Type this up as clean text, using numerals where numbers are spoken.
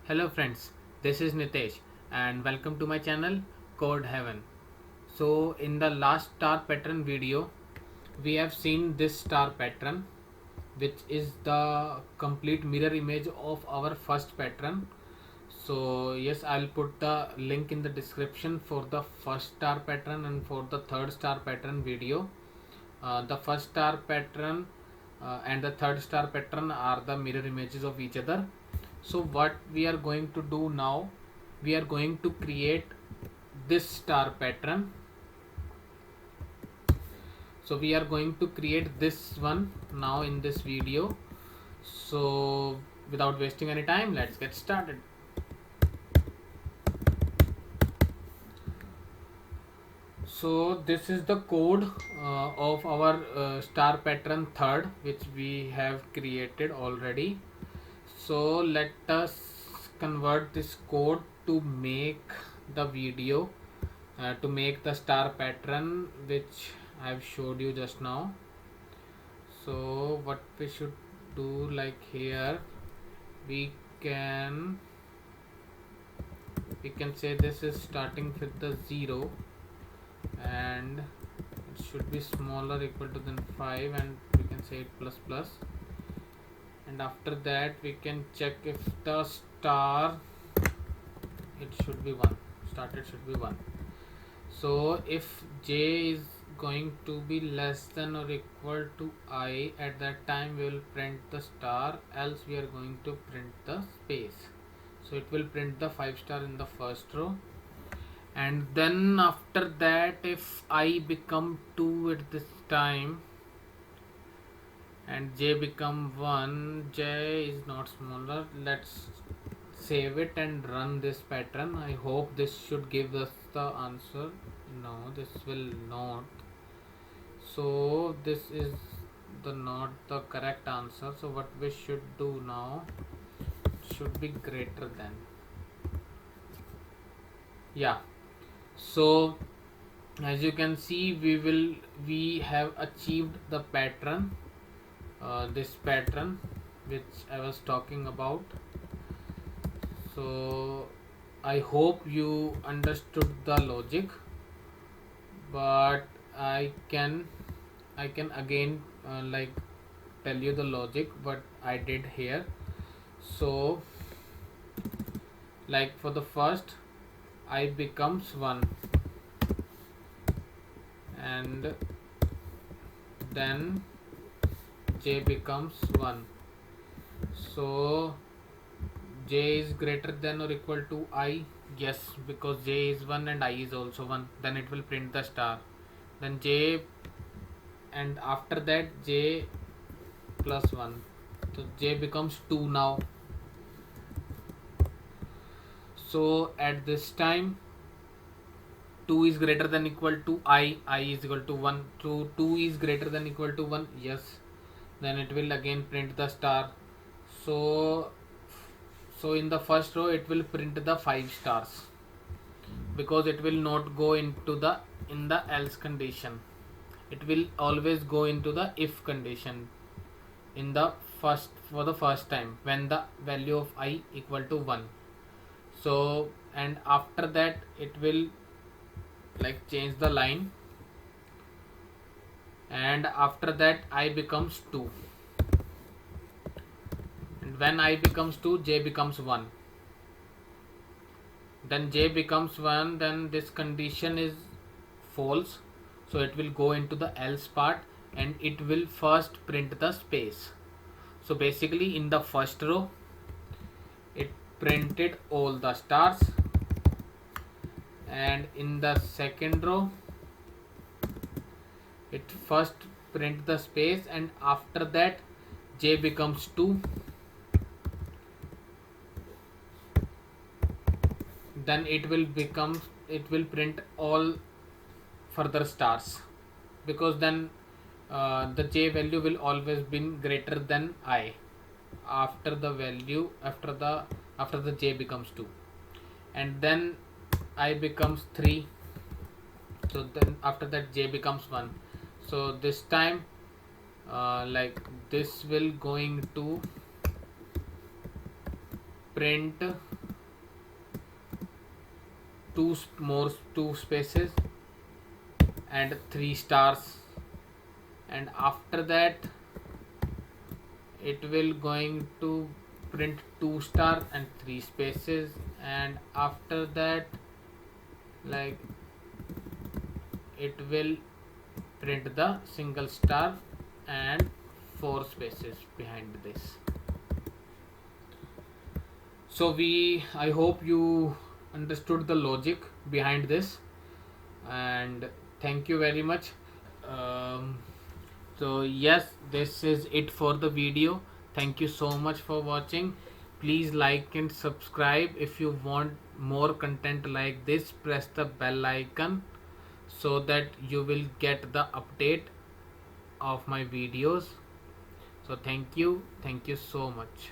Hello friends, this is Nitesh and welcome to my channel Code Heaven. So in the last star pattern video, we have seen this star pattern which is the complete mirror image of our first pattern. So yes, I'll put the link in the description for the first star pattern and for the third star pattern video. The first star pattern and the third star pattern are the mirror images of each other. So what we are going to do now, we are going to create this star pattern. So we are going to create this one now in this video. So without wasting any time, let's get started. So this is the code of our star pattern third, which we have created already. So let us convert this code to make the video, to make the star pattern which I have showed you just now. So what we should do, like here we can say this is starting with the 0 and it should be smaller equal to than 5, and we can say it plus plus, and after that we can check if the star, it should be 1, started should be 1. So if j is going to be less than or equal to I, at that time we will print the star, else we are going to print the space. So it will print the 5 star in the first row, and then after that if I become 2 at this time and j become 1, j is not smaller. Let's save it and run this pattern. I hope this should give us the answer. No, this will not. So this is not the correct answer. So what we should do now, should be greater than, yeah. So as you can see, we have achieved the pattern, this pattern which I was talking about. So I hope you understood the logic, but I can again tell you the logic what I did here. So like for the first, I becomes 1 and then j becomes 1. So j is greater than or equal to I, yes, because j is 1 and I is also 1, then it will print the star. Then j, and after that j plus 1, so j becomes 2 now. So at this time 2 is greater than equal to I is equal to 1, so 2 is greater than equal to 1, yes, then it will again print the star. So in the first row it will print the 5 stars, because it will not go into the in the else condition, it will always go into the if condition in the first, for the first time when the value of I equal to 1. So and after that it will change the line, and after that I becomes 2, and when I becomes 2, j becomes 1, then j becomes 1, then this condition is false, so it will go into the else part and it will first print the space. So basically in the first row it printed all the stars, and in the second row it first print the space, and after that j becomes 2, then it will print all further stars, because then the j value will always be greater than I after the value, after the j becomes 2, and then I becomes 3, so then after that j becomes 1. So this time this will going to print two spaces and 3 stars, and after that it will going to print 2 stars and 3 spaces, and after that like it will print the single star and 4 spaces behind this. So I hope you understood the logic behind this, and thank you very much. So yes, this is it for the video. Thank you so much for watching. Please like and subscribe. If you want more content like this, press the bell icon so that you will get the update of my videos. So thank you so much.